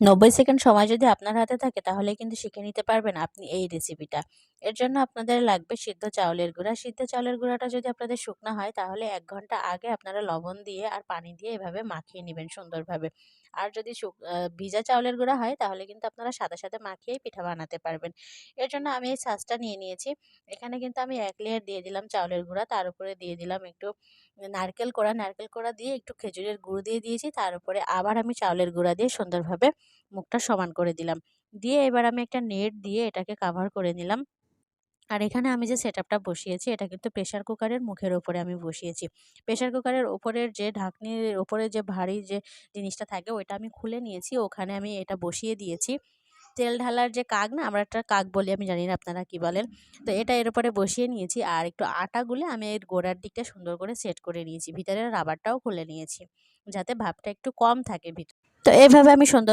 90 second সময় যদি আপনার হাতে থাকে তাহলে কিন্তু শিখে নিতে পারবেন আপনি এই রেসিপিটা। এর জন্য আপনাদের লাগবে সিদ্ধ চাউলের গুঁড়া। সিদ্ধ চাউলের গুঁড়াটা যদি আপনাদের শুকনা হয় তাহলে ১ ঘন্টা আগে আপনারা লবণ দিয়ে আর পানি দিয়ে এভাবে মাখিয়ে নিবেন সুন্দরভাবে। আর যদি ভিজা চাউলের গুঁড়া হয় তাহলে কিন্তু আপনারা সাথে, সাথে মাখিয়েই পিঠা বানাতে পারবেন। এর জন্য আমি এই ছাঁচটা নিয়ে নিয়েছি। এখানে কিন্তু আমি ১ লেয়ার দিয়ে দিলাম চাউলের গুঁড়া, তার উপরে দিয়ে দিলাম একটু নারকেল কোড়া দিয়ে একটু খেজুরের গুড় দিয়ে দিয়েছি। তার উপরে আবার আমি চাউলের গুঁড়া দিয়ে সুন্দরভাবে মুখটা সমান করে দিলাম। দিয়ে এবার আমি একটা নেট দিয়ে এটাকে কাভার করে নিলাম। আর এখানে আমি যে সেটআপটা বসিয়েছি এটা কিন্তু প্রেশার কুকারের মুখের উপরে আমি বসিয়েছি। প্রেশার কুকারের উপরের যে ঢাকনির উপরে যে ভারী যে জিনিসটা থাকে ওইটা আমি খুলে নিয়েছি। ওখানে আমি এটা বসিয়ে দিয়েছি। তেল ঢালার যে কাক না, আমরা একটা কাক বলি, আমি জানি না আপনারা কি বলেন। তো এটা এর উপরে বসিয়ে নিয়েছি আর একটু আটা গুলে আমি এর গোড়ার দিকটা সুন্দর করে সেট করে নিয়েছি। ভিতরের রাবারটাও খুলে নিয়েছি যাতে ভাপটা একটু কম থাকে তো এভাবে আমি সুন্দর